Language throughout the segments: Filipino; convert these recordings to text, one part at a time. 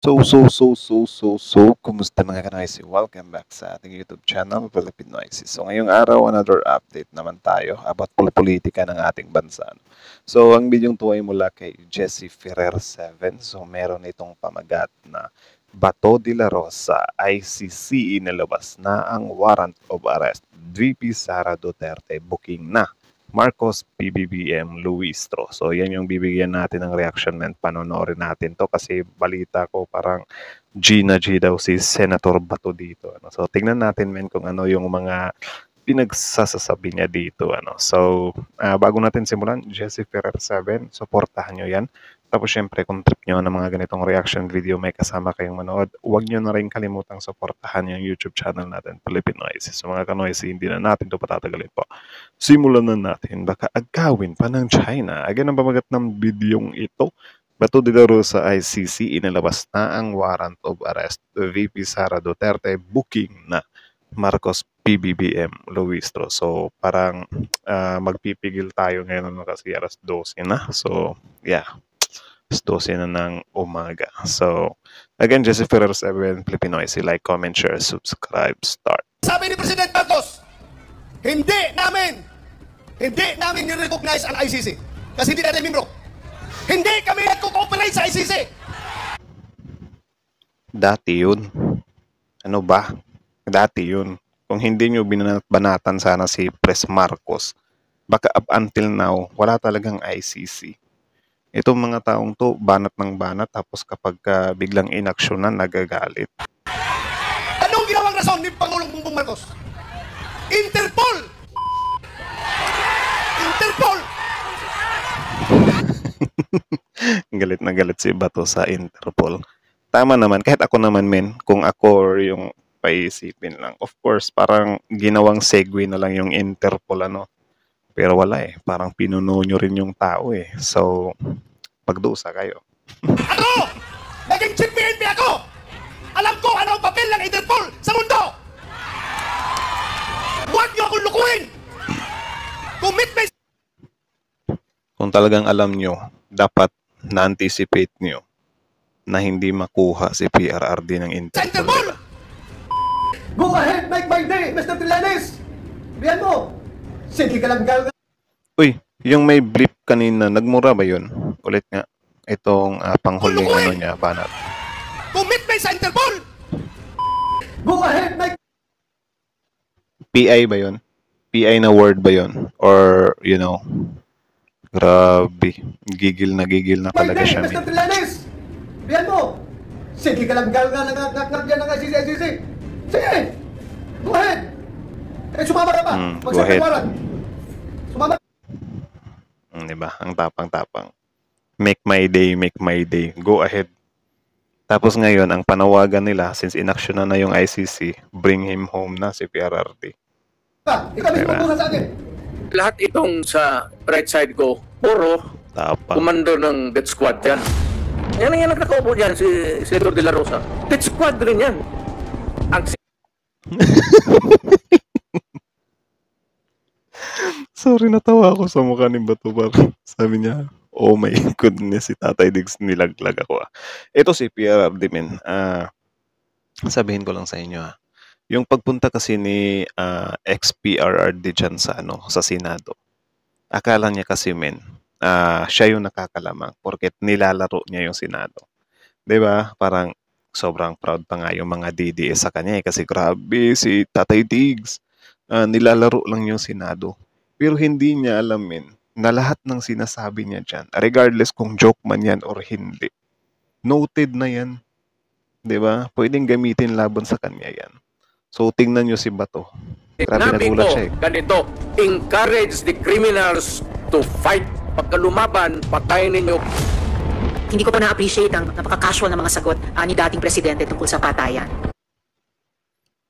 Kumusta mga kanoisy? Welcome back sa ating YouTube channel, Philippine Noisy. So, ngayong araw, another update naman tayo about politika ng ating bansa. So, ang bidyong to ay mula kay Jesse Ferrer 7. So, meron itong pamagat na Bato de la Rosa, ICC inilabas na ang warrant of arrest. VP Sara Duterte booking na. Marcos, PBBM, Luistro. So, yan yung bibigyan natin ng reaction men. Panonorin natin to kasi balita ko parang G daw si Senator Bato dito. So, tingnan natin men kung ano yung mga pinagsasasabi niya dito. So, bago natin simulan, Jesse Ferrer 7, supportahan nyo yan. Tapos syempre, kung trip nyo ng mga ganitong reaction video, may kasama kayong manood, huwag nyo na rin kalimutang supportahan yung YouTube channel natin, Philippine Noisy. So mga kanoisy, hindi na natin ito patatagalin po. Simulan na natin, baka agawin pa ng China. Again, ang pamagat ng videong ito, Bato de la Rosa ICC, inilabas na ang warrant of arrest. VP Sara Duterte, booking na. Marcos, PBBM, Luistro. So parang magpipigil tayo ngayon kasi alas 12 na. So yeah. 12 na ng umaga. So, again, Jesse Ferrer 7, Filipinoisy. Like, comment, share, subscribe, start. Sabi ni President Marcos, hindi namin ni-recognize ang ICC kasi hindi natin membro. Hindi kami nagko-cooperate sa ICC. Dati yun. Ano ba? Dati yun. Kung hindi nyo binanatan sana si Pres Marcos, baka up until now, wala talagang ICC. Itong mga taong to, banat ng banat, tapos kapag biglang inaksyonan, nagagalit. Anong ginawang rason ni Pangulong Bongbong Marcos? Interpol! Interpol! Galit na galit si Bato sa Interpol. Tama naman, kahit ako naman men, kung ako or yung paisipin lang. Of course, parang ginawang segue na lang yung Interpol, Pero wala parang pinuno nyo rin yung tao So, magdusa kayo. Ako! Naging chief PNP ako! Alam ko ano ang papel ng Interpol sa mundo! Huwag niyo akong lukuhin! Commitment! Kung talagang alam nyo, dapat na-anticipate nyo na hindi makuha si PRRD ng Sa Interpol! Go ahead, make my day, Mr. Trillanes! Biyan mo! Sige ka lang, gal. Uy, yung may blip kanina, nagmura ba yun? Ulit nga, itong panghuling niya, banat. Commitment sa Interpol! Go ahead, make... PI ba yun? PI na word ba yun? Or, grabe, gigil na talaga siya. Mr. Trillanes! Biyan mo! Sige ka lang, gal nga, nagkaknak yan ng ICC. Sige! Go ahead! Sumama ka pa. Go ahead. Sumama. Diba? Ang tapang-tapang. Make my day. Go ahead. Tapos ngayon, ang panawagan nila, since inaksyon na yung ICC, bring him home na si PRRD. Ikaw mismo bukas sa akin. Lahat itong sa right side ko, puro komando ng death squad yan. Yan ang nakakaupo dyan, si Senator De La Rosa. Death squad rin yan. Sorry, natawa ako sa mukha ni Bato. Sabi niya, oh my goodness, si Tatay Diggs nilaglag ako. Ito si PRRD, men. Sabihin ko lang sa inyo, yung pagpunta kasi ni ex-PRRD dyan sa Senado, akala niya kasi, men, siya yung nakakalamang porket nilalaro niya yung Senado. Diba? Parang sobrang proud pa nga yung mga DDS sa kanya kasi grabe si Tatay Diggs. Nilalaro lang yung Senado. Pero hindi niya alam na lahat ng sinasabi niya dyan, regardless kung joke man yan or hindi, noted na yan. Diba? Pwedeng gamitin laban sa kanya yan. So, tingnan nyo si Bato. Grabe nagulat siya Ganito, encourage the criminals to fight. Pagka lumaban, patayin ninyo. Hindi ko pa na-appreciate ang napaka-casual na mga sagot ni dating presidente tungkol sa patayan.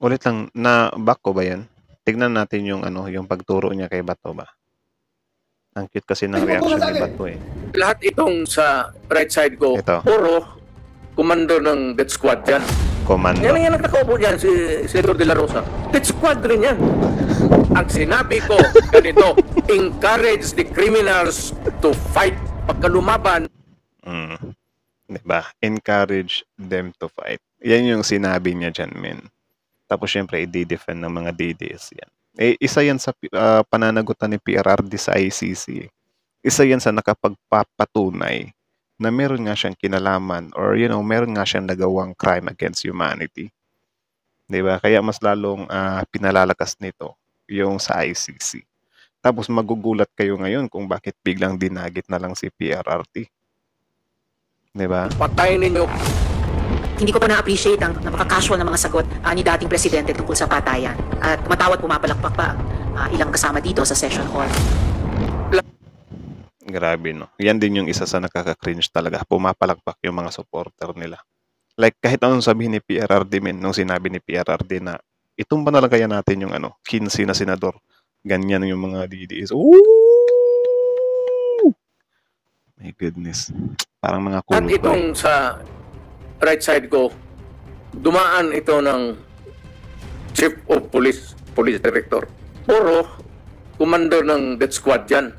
Ulit lang, na-back ko ba yan? Tignan natin yung yung pagturo niya kay Bato ba. Ang cute kasi ng reaction ni Bato Lahat itong sa right side ko, ito. puro komando ng death squad yan. Komando. Yan ang nakakaupo dyan, si Senator De La Rosa. Death squad rin yan. Ang sinabi ko, ganito, encourage the criminals to fight. Pagka lumaban, 'Di ba? Encourage them to fight. Yan yung sinabi niya diyan, men. Tapos siyempre i-de-defend ng mga DDS yan. Isa yan sa pananagutan ni PRRD sa ICC. Isa yan sa nakapagpapatunay na meron nga siyang kinalaman or meron nga siyang nagawang crime against humanity. 'Di ba? Kaya mas lalong pinalalakas nito yung sa ICC. Tapos magugulat kayo ngayon kung bakit biglang dinagit na lang si PRRD. 'Di ba? Patayin ninyo. Hindi ko pa na-appreciate ang napaka-casual na mga sagot ni dating presidente tungkol sa patayan. At tumatawad pumapalakpak pa ang ilang kasama dito sa session hall. Grabe, no? Yan din yung isa sa nakaka-cringe talaga. Pumapalakpak yung mga supporter nila. Like, kahit anong sabihin ni PRRD, men, nung sinabi ni PRRD na itumba na lang kaya natin yung 15 na senador. Ganyan yung mga DDS. Ooh! My goodness. Parang mga At kulo. itong sa right side ko, dumaan ito ng Chief of Police, Police Director. Puro commander ng death squad yan.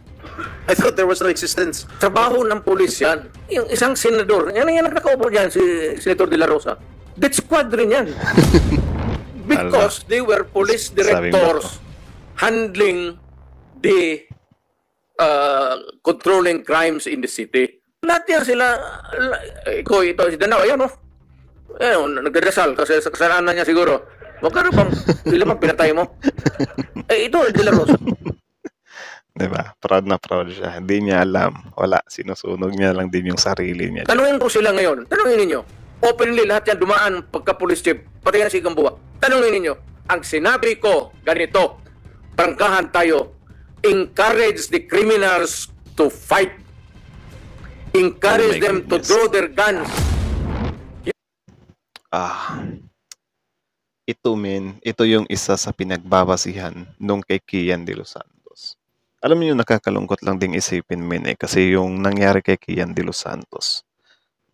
I thought there was no existence. Trabaho ng police yan. Yung isang senador, yan ang nakakaupo dyan, si Senator De La Rosa. Death squad rin yan. Because they were police directors handling the controlling crimes in the city. Lahat yan sila, ito si Danao, ayan o. Nagdadasal kasi sa kasalanan niya siguro. Magkano bang, ilan bang pinatay mo? Ito, De La Rosa. Diba? Proud na proud siya. Hindi niya alam. Wala. Sinusunog niya lang din yung sarili niya. Tanungin ko sila ngayon. Tanungin ninyo. Openly lahat yan dumaan pagka-police chief. Pati yan si Gambuwa. Tanungin ninyo. Ang sinabi ko, ganito. Prangkahan tayo. Encourage the criminals to fight. Encourage them to draw their guns. Ito, men. Ito yung isa sa pinagbabasihan nung kay Kian De Los Santos. Alam niyo, nakakalungkot lang ding isipin, men, kasi yung nangyari kay Kian De Los Santos,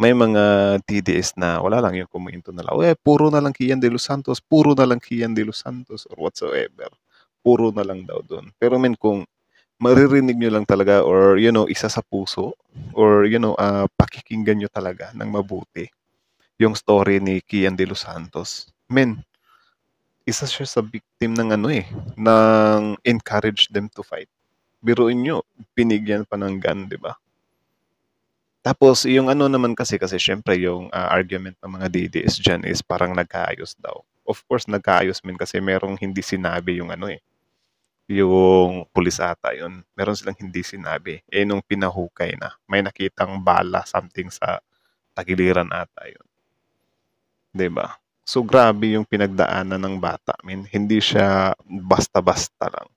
may mga DDS na wala lang yung komento na lang, puro na lang Kian De Los Santos, puro na lang Kian De Los Santos, or whatsoever. Puro na lang daw doon. Pero men, kung maririnig nyo lang talaga, or isa sa puso, or pakikinggan nyo talaga ng mabuti yung story ni Kian De Los Santos, men, isa siya sa victim ng ng encourage them to fight. Biruin nyo, pinigyan pa ng gun, di ba? Tapos, yung naman kasi syempre yung argument ng mga DDS dyan is parang nagkaayos daw. Of course, nagkaayos men kasi merong hindi sinabi yung yung pulis ata yun. Meron silang hindi sinabi. Nung pinahukay na, may nakitang bala, something sa tagiliran ata yun. Di ba? So, grabe yung pinagdaanan ng bata. Hindi siya basta-basta lang.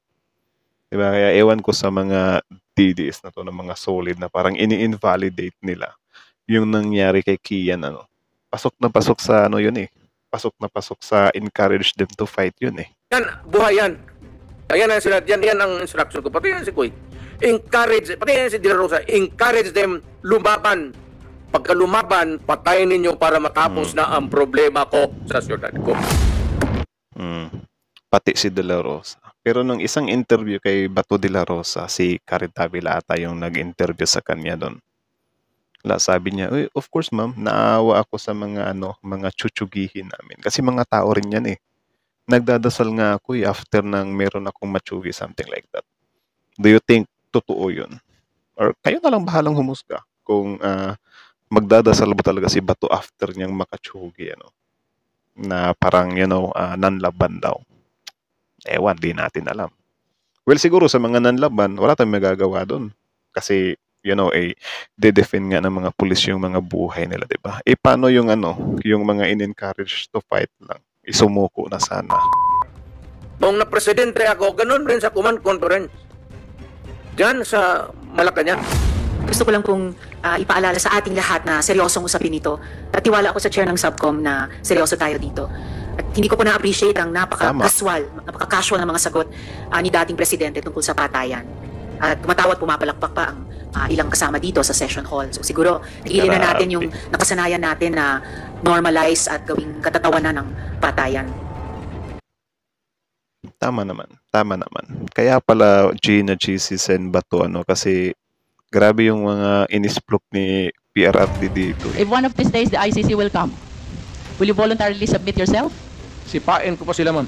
Diba? Kaya ewan ko sa mga DDS na to, ng mga solid na parang ini-invalidate nila yung nangyari kay Kian. Pasok na pasok sa yun eh. Pasok na pasok sa encourage them to fight yun eh. Yan, buhay yan. Ayan ang sila, yan ang instruction ko. Pati yan si Kuy. Encourage, pati yan si De La Rosa, encourage them lumaban. Pagka lumaban, patayin ninyo para matapos na ang problema ko sa syudad ko. Pati si De La Rosa. Pero nung isang interview kay Bato De La Rosa, si Karen Davila ata yung nag-interview sa kanya doon. Sabi niya, of course ma'am, naawa ako sa mga mga chuchugihin namin. Kasi mga tao rin yan eh. Nagdadasal nga ako after nang meron akong matsugi, something like that. Do you think totoo yun? Or kayo na lang bahalang humusga kung magdadasal ba talaga si Bato after niyang makatsugi, na parang, nanlaban daw. Ewan, di natin alam. Well, siguro sa mga nanlaban, wala tayong magagawa doon. Kasi, de-defend nga ng mga pulis yung mga buhay nila, di ba? Paano yung yung mga in-encourage to fight lang? Isumuko na sana. Nung na-presidente ako, ganun rin sa command conference. Diyan sa Malacanang. Gusto ko lang pong ipaalala sa ating lahat na seryosong usapin ito. At tiwala ako sa chair ng subcom na seryoso tayo dito. At hindi ko po na-appreciate ang napaka-casual na mga sagot ni dating presidente tungkol sa patayan. At tumatawad pumapalakpak pa ang ilang kasama dito sa session hall. So siguro, tigilin na natin yung nakasanayan natin na normalize at gawing katatawanan ng patayan. Tama naman. Kaya pala Gina, GC, Sen Bato, kasi Grabe yung mga inisplok ni PRRD dito. If one of these days the ICC will come, will you voluntarily submit yourself? Sipain ko pa sila, ma'am.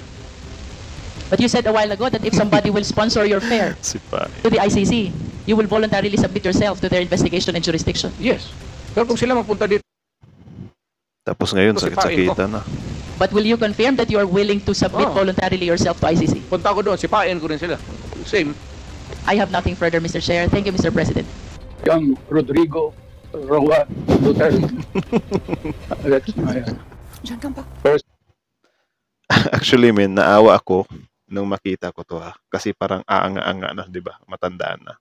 But you said a while ago that if somebody will sponsor your fare Si pa. to the ICC, you will voluntarily submit yourself to their investigation and jurisdiction. Yes. Pero kung sila magpunta dito, Tapos ngayon, Sipain ko. sakit-sakitan na. But will you confirm that you are willing to submit Oh. voluntarily yourself to ICC? punta ko doon, sipain ko rin sila. Same. I have nothing further, Mr. Chair. Thank you, Mr. President. Young Rodrigo Roa Duterte. That's my first. Actually, men, naawa ako nung makita ko to ha. Kasi parang aanga-anga na, di ba? Matandaan na.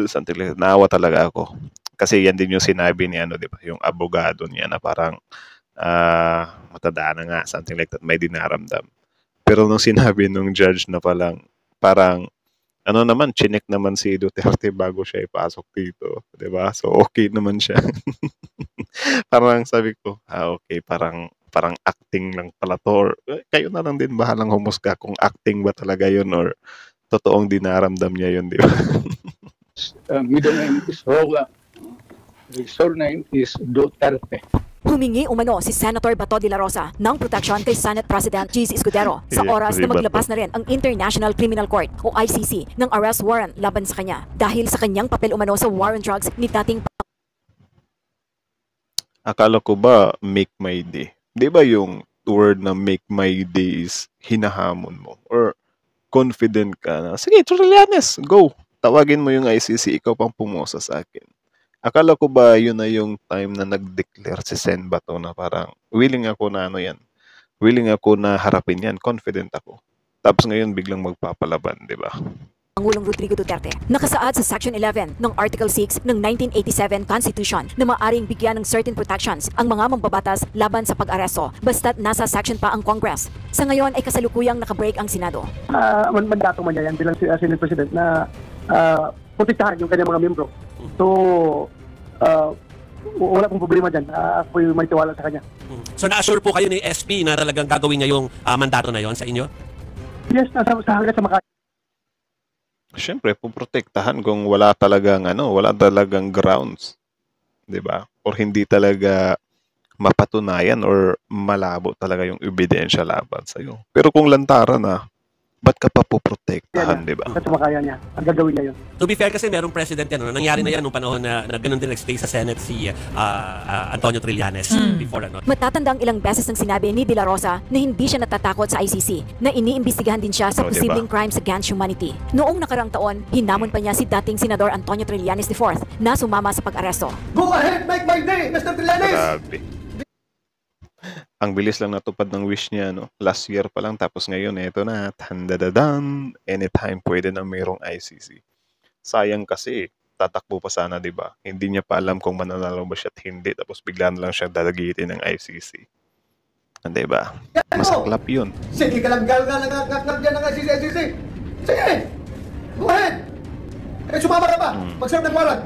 Something like that. Naawa talaga ako. Kasi yan din yung sinabi ni ano, di ba? Yung abogado niya na parang matandaan na nga, something like that. May dinaramdam. Pero nung sinabi nung judge na parang ano naman, chinek naman si Duterte bago siya ipasok dito. Di ba? So, okay naman siya. Parang sabi ko, okay, parang acting lang pala to. Or, kayo na lang din bahalang humusga kung acting ba talaga yun or totoong dinaramdam niya yun, di ba? Middle name is Roa. The surname is Duterte. Humingi umano si Senator Bato de la Rosa ng proteksyon kay Senate President Cheese Escudero sa Yeah, oras si na maglabas Bato. na rin ang International Criminal Court o ICC ng arrest warrant laban sa kanya dahil sa kanyang papel umano sa war on drugs ni dating Akala ko ba make my day? Di ba yung word na make my day is hinahamon mo? Or confident ka na, sige, Trillanes, go! Tawagin mo yung ICC, ikaw pang pumusa sa akin. Akala ko ba yun na yung time na nag-declare si Sen Bato na parang willing ako na ano yan. Willing ako na harapin yan. Confident ako. Tapos ngayon biglang magpapalaban, di ba? Pangulong Rodrigo Duterte. Nakasaad sa Section 11 ng Article 6 ng 1987 Constitution na maaring bigyan ng certain protections ang mga mambabatas laban sa pag-aresto basta't nasa section pa ang Congress. Sa ngayon ay kasalukuyang nakabreak ang Senado. Mandato man yan bilang Senate President na protektahan yung kanyang mga membro. So, wala pong problema dyan. Ako'y may tiwala sa kanya. So na-assure po kayo ni SP na talagang gagawin niya yung mandato na yon sa inyo? Yes, sa hanggang sa makaya. Siyempre, puprotektahan kung wala talagang grounds. 'Di ba? Or hindi talaga mapatunayan or malabo talaga yung ebidensya laban sa iyo. Pero kung lantaran na, ba't ka pa puprotektahan, 'di ba? Hanggang sa makaya niya. Ang gagawin niya yun. To be fair kasi merong president yan. No? Nangyari na yan nung panahon na ganun din nag-stay sa Senate si Antonio Trillanes before ano. Matatandang ilang beses ng sinabi ni De La Rosa na hindi siya natatakot sa ICC, na iniimbestigahan din siya sa Oh, diba? posibleng crimes against humanity. Noong nakarang taon, hinamon pa niya si dating Senador Antonio Trillanes IV na sumama sa pag-aresto. Go ahead, make my day, Mr. Trillanes! Grabe. Ang bilis lang natupad ng wish niya, no? Last year pa lang, tapos ngayon, eto na, tandadadan, anytime pwede na mayroong ICC. Sayang kasi, tatakbo pa sana, di ba? Hindi niya pa alam kung mananalo ba siya at hindi, tapos bigla na lang siya dadagitin ng ICC. Di ba? Masaklap yun. Sige ka lang, galgal dyan ng ICC. Sige! Go ahead! Sumama ka pa! Mag-serve ng warrant!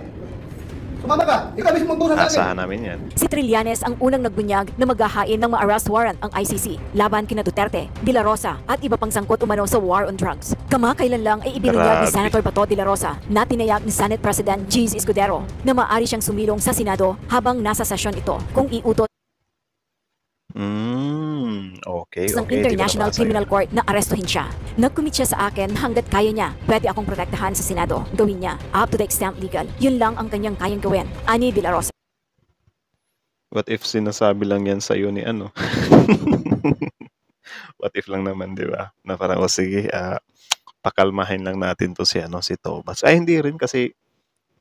Sumama ka! Ikaw mismo magbusan sa akin! Asahan namin yan. Si Trillanes ang unang nagbunyag na maghahain ng ma-arrest warrant ang ICC laban kina Duterte, De La Rosa at iba pang sangkot umano sa war on drugs. Kamakailan lang ay ibinunyag ni Grabe. Senator Bato De La Rosa na tinayag ni Senate President Cheese Escudero na maaari siyang sumilong sa Senado habang nasa sesyon ito kung iutos Okay, ng okay. International Di ko nabasa Criminal yun. Court na arestuhin siya. Nag-commit siya sa akin hanggat kaya niya. Pwede akong protektahan sa Senado. Gawin niya up to the extent legal. Yun lang ang kanyang kayang gawin. Ani De La Rosa. What if sinasabi lang yan sa'yo ni ano? What if lang naman, di ba? Na parang, sige, pakalmahin lang natin to si Thomas. Ay, hindi rin kasi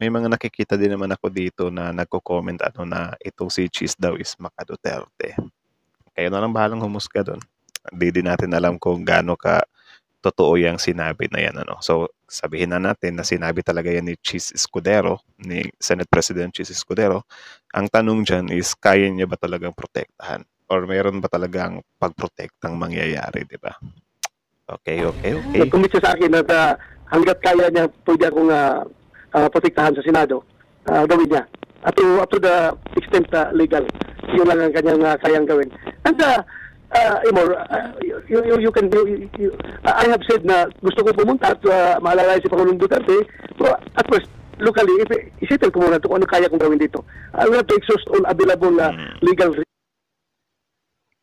may mga nakikita din naman ako dito na nagko-comment na itong si Cheese daw is Maka Duterte. Kayo na lang bahalang humusga doon. Hindi din natin alam kung gaano ka totoo yung sinabi na yan. So, sabihin na natin na sinabi talaga yan ni Cheese Escudero, ni Senate President Cheese Escudero. Ang tanong dyan is, kaya niya ba talagang protektahan? Or mayroon ba talagang pagprotektang mangyayari, di ba? Okay. Nag-commit siya sa akin na hanggat kaya niya, pwede akong protektahan sa Senado. Gawin niya. Up to the extent legal. Yun lang ang kanyang kayang gawin. And Imor, you can I have said na gusto ko pumunta at maalala si Pangulong Duterte. So at first, locally, isitin ko muna ito kung ano kaya kong gawin dito. I will have to exhaust all available legal.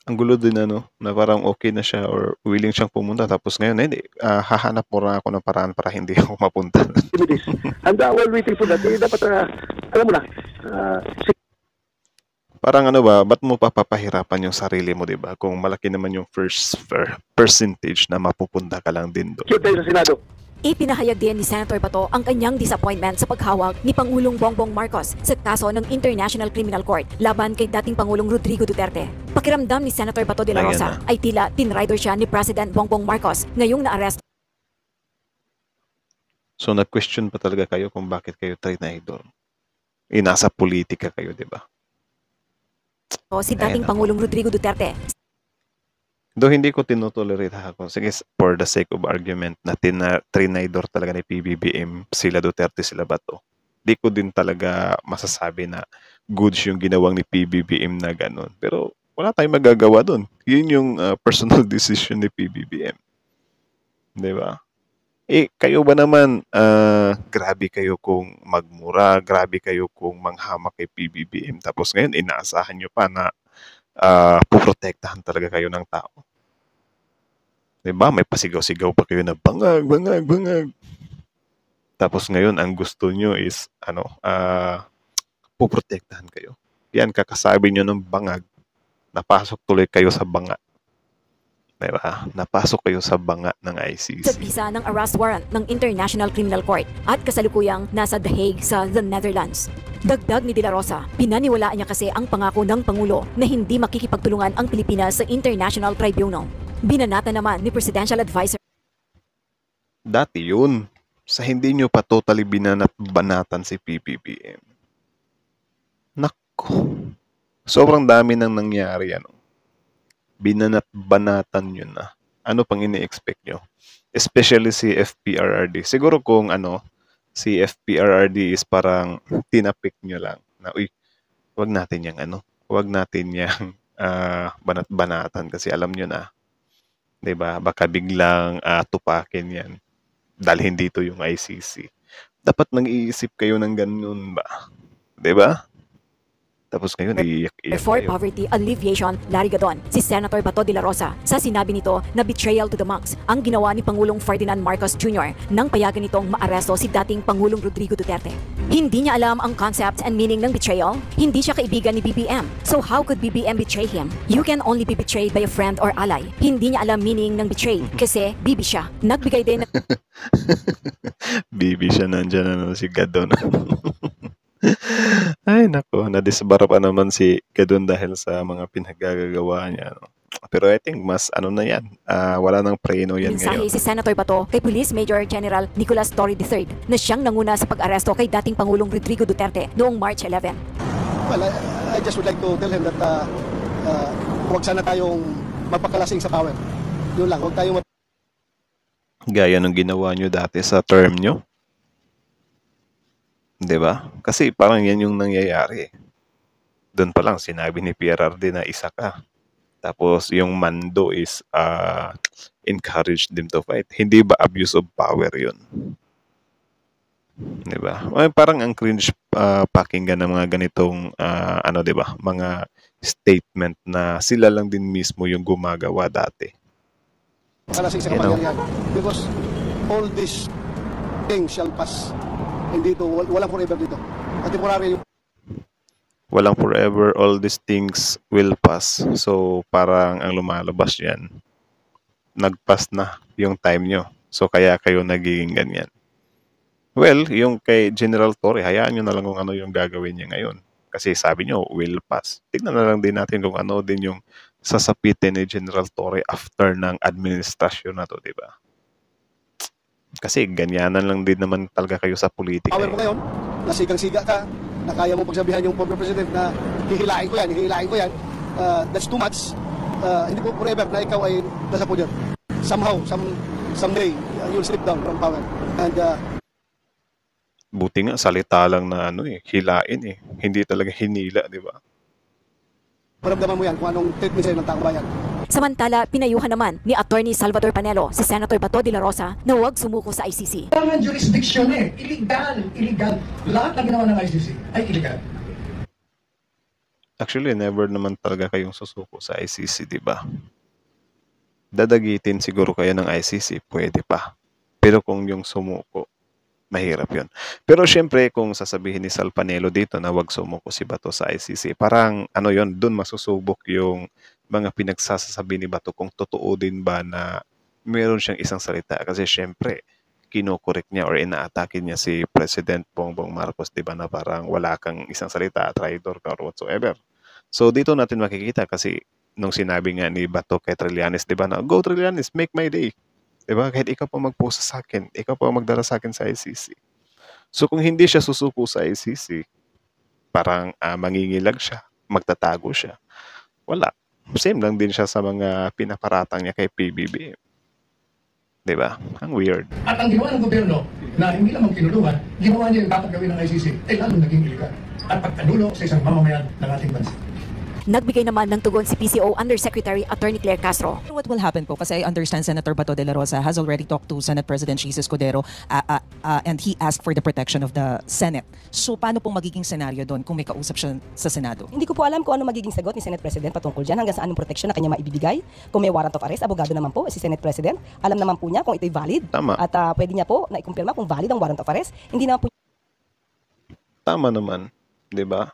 Ang gulo din na parang okay na siya or willing siyang pumunta tapos ngayon hindi, hahanap mo na ako ng paraan para hindi ako mapunta. And while waiting for that, dapat, alam mo na, parang ba't mo papapahirapan yung sarili mo, diba? Kung malaki naman yung first percentage na mapupunta ka lang din doon. sa Senado. Ipinahayag din ni Senator Bato ang kanyang disappointment sa paghawak ni Pangulong Bongbong Marcos sa kaso ng International Criminal Court laban kay dating Pangulong Rodrigo Duterte. Pakiramdam ni Senator Bato de la Rosa ay tila tinrider siya ni President Bongbong Marcos ngayong naaresto. So nag-question pa talaga kayo kung bakit kayo trinidor. Nasa politika kayo, diba? Si dating Pangulong Rodrigo Duterte. Do hindi ko tinotolerate ako. Sige, for the sake of argument na trinidor talaga ni PBBM, sila Duterte, sila Bato. Di ko din talaga masasabi na goods yung ginawang ni PBBM na ganun. Pero wala tayong magagawa dun. Yun yung personal decision ni PBBM. Diba? Kayo ba naman, grabe kayo kung magmura, grabe kayo kung manghamak kay PBBM. Tapos ngayon, inaasahan nyo pa na puprotektahan talaga kayo ng tao. Diba? May pasigaw-sigaw pa kayo na bangag, bangag, bangag. Tapos ngayon, ang gusto nyo is, puprotektahan kayo. Yan, kakasabi nyo ng bangag, napasok tuloy kayo sa banga. Diba? Napasok kayo sa banga ng ICC. Sa bisa ng arrest warrant ng International Criminal Court at kasalukuyang nasa The Hague sa the Netherlands. Dagdag ni De La Rosa, pinaniwalaan niya kasi ang pangako ng Pangulo na hindi makikipagtulungan ang Pilipinas sa International Tribunal. Binanata naman ni Presidential Advisor. Dati yun. Sa hindi nyo pa totally banatan si PBBM. Nako. Sobrang dami nang nangyari binanat-banatan nyo na. Ano pang ini-expect nyo? Especially si FPRRD. Siguro kung si FPRRD is parang tinapik nyo lang na, wag natin yung wag natin yung banat-banatan kasi alam nyo na, diba? Baka biglang tupakin yan dahil hindi ito yung ICC. Dapat nang-iisip kayo ng ganun ba? Diba? Tapos ngayon, iiyak-iyak For kayo. Poverty Alleviation, Larry Gadon, si Senator Bato de la Rosa, sa sinabi nito na betrayal to the monks ang ginawa ni Pangulong Ferdinand Marcos Jr. nang payagan nitong maaresto si dating Pangulong Rodrigo Duterte. Hindi niya alam ang concept and meaning ng betrayal. Hindi siya kaibigan ni BBM. So how could BBM betray him? You can only be betrayed by a friend or ally. Hindi niya alam meaning ng betray kasi bibi siya. Nagbigay din Bibi siya, nandyan si Gadon. Ay, nako, nadisbara pa naman si Gadon dahil sa mga pinagagagawa niya. Pero I think mas na yan. Wala nang preno yan mensahe ngayon. si Senator Bato kay Police Major General Nicolas Torre III na siyang nanguna sa pag-aresto kay dating Pangulong Rodrigo Duterte noong March 11. Well, I just would like to tell him that huwag sana tayong mapakalasing sa power. Yun lang, huwag tayong Gaya ng ginawa nyo dati sa term nyo. Diba? Kasi parang yan yung nangyayari. Doon pa lang sinabi ni PRRD na isa ka. Tapos yung mando is encourage them to fight. Hindi ba abuse of power yun? Diba? Ay, parang ang cringe pakinggan ng mga ganitong diba? Mga statement na sila lang din mismo yung gumagawa dati. mapakalasing sa kapangyarihan. Because all these things shall pass. Hindi ito, walang forever dito. At temporary yung walang forever, all these things will pass. So, parang ang lumalabas yan, nag-pass na yung time nyo. So, kaya kayo nagiging ganyan. Well, yung kay General Torre, hayaan nyo na lang kung ano yung gagawin niya ngayon. Kasi sabi nyo, will pass. Tignan na lang din natin kung ano din yung sasapitin ni General Torre after ng administrasyon na to, di ba? Kasi ganyanan lang din naman talaga kayo sa politika. power mo ngayon, nasigang-siga ka, na kaya mo pagsabihan yung former president na hihilain ko yan, that's too much. Hindi po forever na ikaw ay nasa po dyan. Somehow, someday, you'll slip down from power. And buti nga, salita lang na hilain eh. Hindi talaga hinila, di ba? maramdaman mo yan kung anong treatment sa'yo ng taong bayan. Samantala, pinayuhan naman ni Attorney Salvador Panelo si Senator Bato de la Rosa na huwag sumuko sa ICC. Ang jurisdiction illegal. Lahat na ginawa ng ICC ay illegal. Actually, never naman talaga kayong susuko sa ICC, di ba? Dadagitin siguro kayo ng ICC, pwede pa. Pero kung yung sumuko, mahirap yun. Pero syempre, kung sasabihin ni Sal Panelo dito na wag sumuko si Bato sa ICC, parang ano yun, dun masusubok yung mga pinagsasabi ni Bato kung totoo din ba na meron siyang isang salita. Kasi syempre, kinokorek niya or inaatake niya si President Bongbong Marcos, di ba, na parang wala kang isang salita, traitor ka or whatsoever. So dito natin makikita kasi nung sinabi nga ni Bato kay Trillanes, di ba, na go Trillanes, make my day. Diba? Kahit ikaw pa mag-post sa akin, ikaw pa magdala sa akin sa ICC. So kung hindi siya susuko sa ICC, parang mangingilag siya, magtatago siya. Wala. Same lang din siya sa mga pinaparatang niya kay PBBM. Diba? Ang weird. At ang ginawa ng gobyerno na hindi lamang kinuluhan, ginawa niya yung dapat gawin ng ICC, lalong naging illegal. At pagkanulo sa isang mamamayan ng ating bansa. Nagbigay naman ng tugon si PCO Undersecretary Attorney Claire Castro. What will happen po? Kasi I understand Senator Bato de la Rosa has already talked to Senate President Jesus Escudero and he asked for the protection of the Senate. So paano pong magiging senaryo doon kung may kausap siya sa Senado? Hindi ko po alam kung ano magiging sagot ni Senate President patungkol dyan, hanggang saan ang protection na kanya maibibigay. Kung may warrant of arrest, abogado naman po si Senate President. Alam naman po niya kung ito'y valid. Tama. At pwede niya po na ikumpirma kung valid ang warrant of arrest. Hindi naman po. Tama naman. Diba?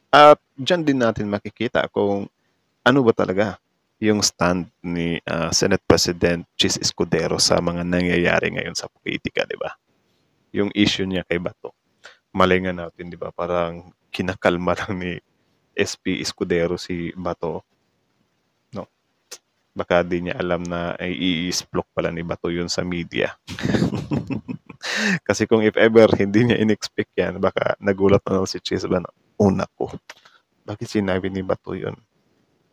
At dyan din natin makikita kung ano ba talaga yung stand ni Senate President Chis Escudero sa mga nangyayari ngayon sa politika, di ba? Yung issue niya kay Bato. Malay nga natin, di ba? Parang kinakalma lang ni SP Escudero si Bato. No? Baka di niya alam na ay i-isplok pala ni Bato yun sa media. Kasi kung if ever hindi niya in-expect yan, baka nagulat na lang si Chis ba na, una ko. Bakit sinabi ni Bato yun?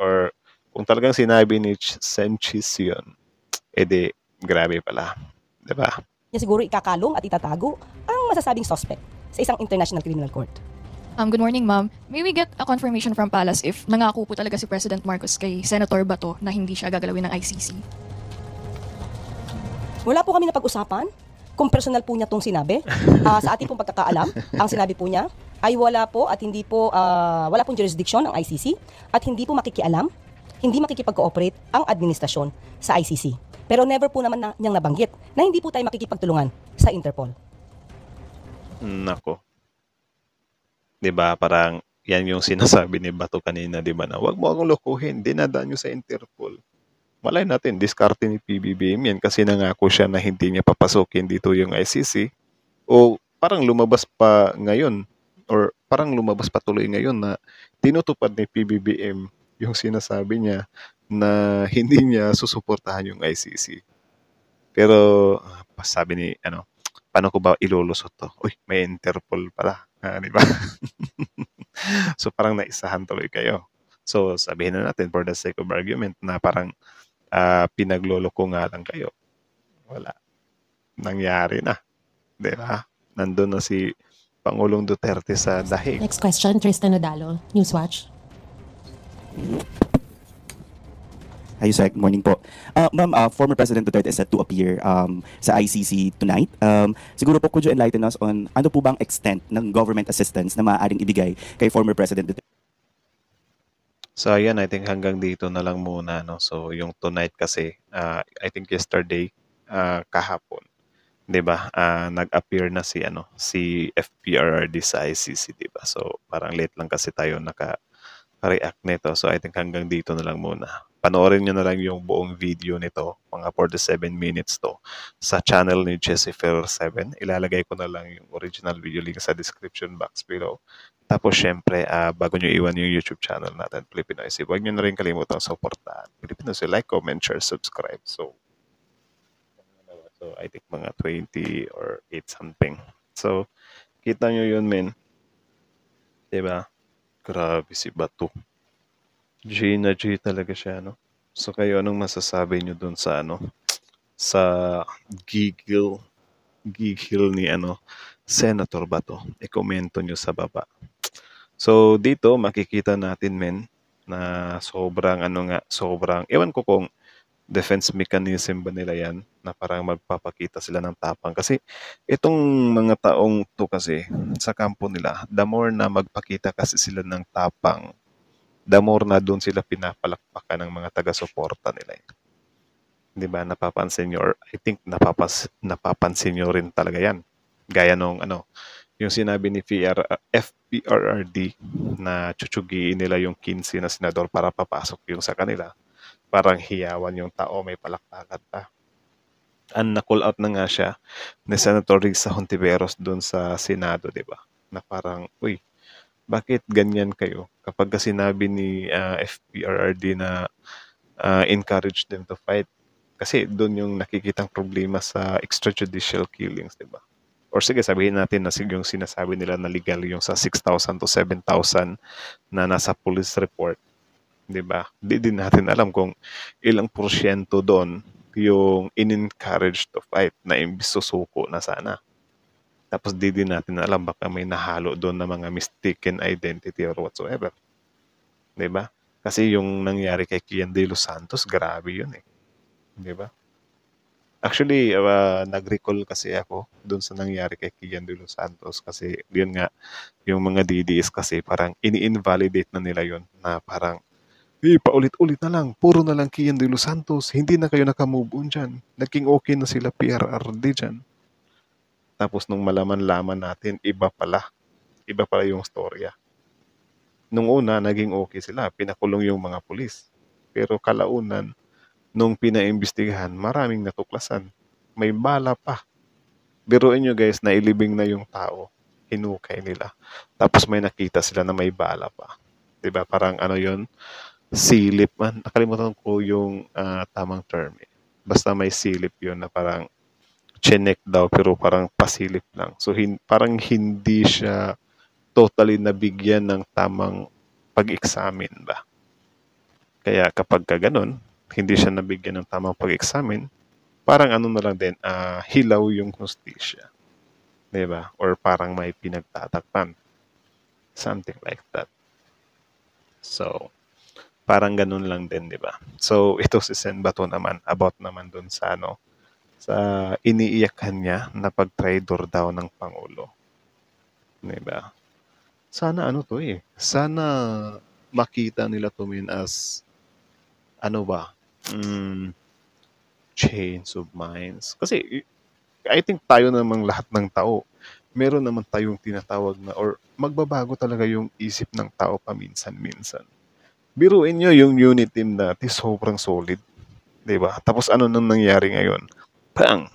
Or kung talagang sinabi ni Sanchez yun, edi grabe pala. Diba? Niya siguro ikakalong at itatago ang masasabing suspect sa isang international criminal court. Good morning, ma'am. May we get a confirmation from Palace if nangako po talaga si President Marcos kay Senator Bato na hindi siya gagalawin ng ICC? Wala po kami napag-usapan kung personal po niya itong sinabi. Sa ating pong pagkakaalam, ang sinabi po niya ay wala po at hindi po, wala pong jurisdiction ng ICC at hindi po makikialam, hindi makikipag-cooperate ang administrasyon sa ICC. Pero never po naman niyang nabanggit na hindi po tayo makikipagtulungan sa Interpol. Nako. 'Di ba parang yan yung sinasabi ni Bato kanina, 'di ba, na wag mo akong lokohin, dinadaan niyo sa Interpol. Malay natin, diskarte ni PBBM yan kasi nangako siya na hindi niya papasukin dito yung ICC o parang lumabas pa ngayon or parang lumabas patuloy ngayon na tinutupad ni PBBM yung sinasabi niya na hindi niya susuportahan yung ICC. Pero sabi ni paano ko ba ilulusot to? Uy, may Interpol pala, di ba? So parang naisahan tuloy kayo. So sabihin na natin for the sake of argument na parang pinagloloko nga lang kayo. Wala. Nangyari na. Di ba? Nandun na si Pangulong Duterte sa dahig. Next question, Tristan Nodalo, Newswatch. Hi, Sir. Good morning po. Ma'am, former President Duterte is set to appear sa ICC tonight. Siguro po, could you enlighten us on ano po bang extent ng government assistance na maaaring ibigay kay former President Duterte? So, ayan, I think hanggang dito na lang muna. No? So, yung tonight kasi, I think yesterday, kahapon, di ba, nag-appear na si FPRRD sa ICC, di ba? So, parang late lang kasi tayo naka-react nito. So, I think hanggang dito na lang muna. Panoorin nyo na lang yung buong video nito, mga 47 minutes to, sa channel ni Jessifer7. Ilalagay ko na lang yung original video link sa description box below. Tapos, syempre, bago nyo iwan yung YouTube channel natin, Pilipinoy, huwag nyo na rin kalimutang supportahan. Pilipinoy, like, comment, share, subscribe. So, I think mga 20 or 8 something. So, kita nyo yun, men. Diba? Grabe si Bato. G na G talaga siya, no? So, kayo, anong masasabi nyo dun sa, sa gigil ni, Senator Bato? I-komento nyo sa baba. So, dito, makikita natin, men, na sobrang sobrang, ewan ko kung defense mechanism ba nila yan na parang magpapakita sila ng tapang. Kasi itong mga taong to kasi sa kampo nila, the more na magpakita kasi sila ng tapang, the more na doon sila pinapalakpakan ng mga taga-suporta nila. Di ba? Napapansin nyo, or I think napapansin nyo rin talaga yan. Gaya nung yung sinabi ni FPRRD na tsutsugiin nila yung 15 na senador para papasok yung sa kanila. Parang hiyawan yung tao, may palakpakan pa. Na-call out na nga siya ni Senator Risa Hontiveros doon sa Senado, di ba? Na parang, uy, bakit ganyan kayo? Kapag sinabi ni FPRRD na encourage them to fight, kasi doon yung nakikitang problema sa extrajudicial killings, di ba? Or sige, sabihin natin na yung sinasabi nila na legal yung sa 6,000 to 7,000 na nasa police report. Diba? Di din natin alam kung ilang porsyento doon yung in-encourage to fight na imbis susuko na sana. Tapos di din natin alam baka may nahalo doon na mga mistaken identity or whatsoever. Diba? Kasi yung nangyari kay Kian De Los Santos, grabe yun eh. Diba? Actually, nag-recall kasi ako doon sa nangyari kay Kian De Los Santos kasi yun nga, yung mga DDS kasi parang ini-invalidate na nila yun na parang paulit-ulit na lang. Puro na lang Kian De Los Santos. Hindi na kayo nakamove on dyan. Naging okay na sila PRRD dyan. Tapos nung malaman-laman natin, iba pala. Iba pala yung storya. Nung una, naging okay sila. Pinakulong yung mga pulis. Pero kalaunan, nung pinaimbestigahan, maraming natuklasan. May bala pa. Biruin nyo guys, nailibing na yung tao. Hinukay nila. Tapos may nakita sila na may bala pa. Diba? Parang yun? Silip man. Nakalimutan ko yung tamang term. Basta may silip yun na parang chinek daw pero parang pasilip lang. So parang hindi siya totally nabigyan ng tamang pag-examine ba. Kaya kapag ganun, hindi siya nabigyan ng tamang pag-examine, parang na lang din, hilaw yung hustisya. Diba? Or parang may pinagtatakpan. Something like that. So, parang ganun lang din, di ba? So, ito si Sen Bato naman, about naman dun sa sa iniiyakan niya na pag-traidor daw ng Pangulo. Di ba? Sana to sana makita nila to as, change of minds. Kasi, I think tayo namang lahat ng tao, meron naman tayong tinatawag na, or magbabago talaga yung isip ng tao paminsan-minsan. Biruin nyo yung unit team dati, sobrang solid. Diba? Tapos nang nangyari ngayon? Pang!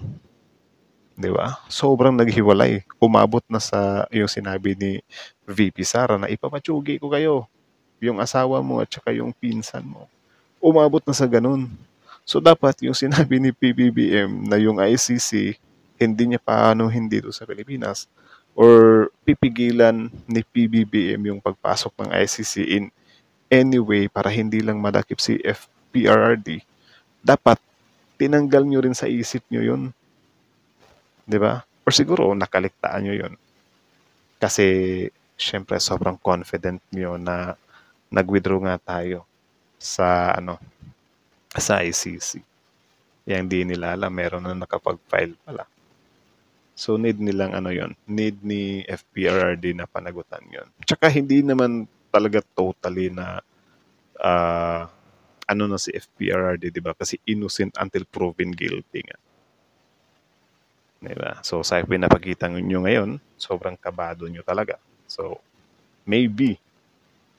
Diba? Sobrang naghiwalay. Umabot na sa yung sinabi ni VP Sara na ipapatsugi ko kayo. Yung asawa mo at saka yung pinsan mo. Umabot na sa ganun. So dapat yung sinabi ni PBBM na yung ICC, hindi niya paano hindi doon sa Pilipinas, or pipigilan ni PBBM yung pagpasok ng ICC in anyway para hindi lang madakip si FPRRD, dapat tinanggal nyo rin sa isip nyo yun. Diba? Or siguro nakaligtaan nyo yun. Kasi syempre sobrang confident nyo na nag-withdraw nga tayo sa sa ICC. Yang di nila alam, meron na nakapag-file pala. So need nilang yun, need ni FPRRD na panagutan yun. Tsaka hindi naman talaga totally na na si FPRRD, di ba? Kasi innocent until proven guilty nga. Di ba? So sa pinapakita nyo ngayon, sobrang kabado nyo talaga. So maybe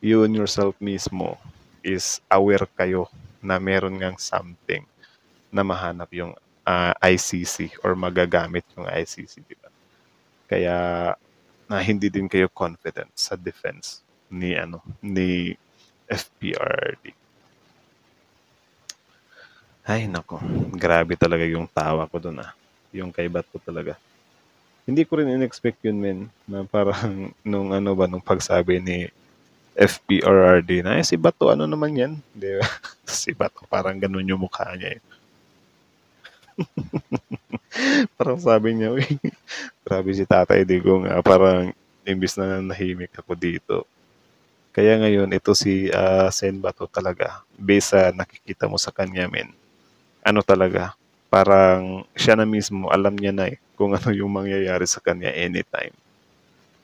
you and yourself mismo is aware kayo na meron ngang something na mahanap yung ICC or magagamit yung ICC, di ba? Kaya na hindi din kayo confident sa defense ni FPRRD. Ay nako, grabe talaga yung tawa ko doon yung kay Bato talaga. Hindi ko rin in-expect yun, men, na parang nung nung pagsabi ni FPRRD na si Bato naman yan, di ba? Si Bato parang ganun yung mukha niya eh. Parang sabi niya, uy, grabe si Tatay Digong, parang imbis na nahimik ako dito, Kaya ngayon, ito si Sen Bato talaga, based sa nakikita mo sa kanya, men, ano talaga, parang siya na mismo, alam niya na kung ano yung mangyayari sa kanya anytime.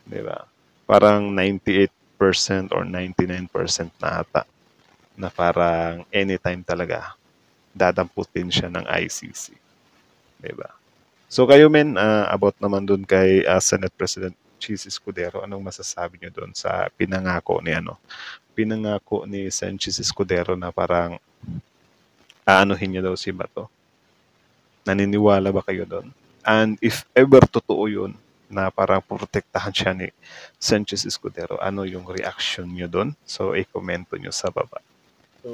Di ba? Parang 98% or 99% na ata na parang anytime talaga dadamputin siya ng ICC. Di ba? So kayo men, about naman dun kay Senate President Chis Escudero, anong masasabi niyo doon sa pinangako ni Sanchez Escudero na parang aanuhin niya daw si Bato? Naniniwala ba kayo doon? And if ever totoo yun, na parang protektahan siya ni Sanchez Escudero, ano yung reaction niyo doon? So, i-komento niyo sa baba. So,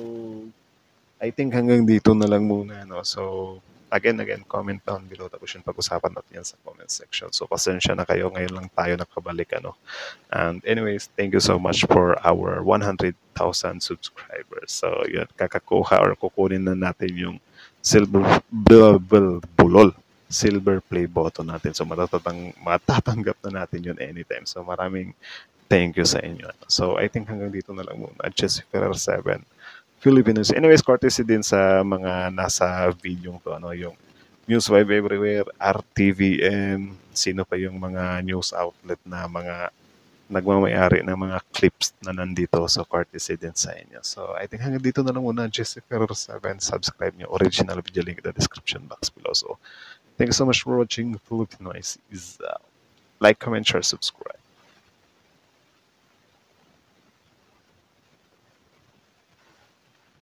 I think hanggang dito na lang muna. No? So, again, comment down below. Tapos yung pag-usapan natin yan sa comment section. So, pasensya na kayo. Ngayon lang tayo nakabalik. And anyways, thank you so much for our 100,000 subscribers. So, yun, kakakuha or kukunin na natin yung silver play button natin. So, matatanggap na natin yun anytime. So, maraming thank you sa inyo. So, I think hanggang dito na lang muna. Jesse Ferrer 7, Filipinos. Anyways, courtesy din sa mga nasa video to, yung News 5 Everywhere, RTVM, sino pa yung mga news outlet na mga nagmamayari ng mga clips na nandito. So, courtesy din sa inyo. So, I think hanggang dito na lang muna. Jesse Ferrer 7, subscribe nyo. Original video link in the description box below. So, thank you so much for watching. Filipinoise is like, comment, share, subscribe.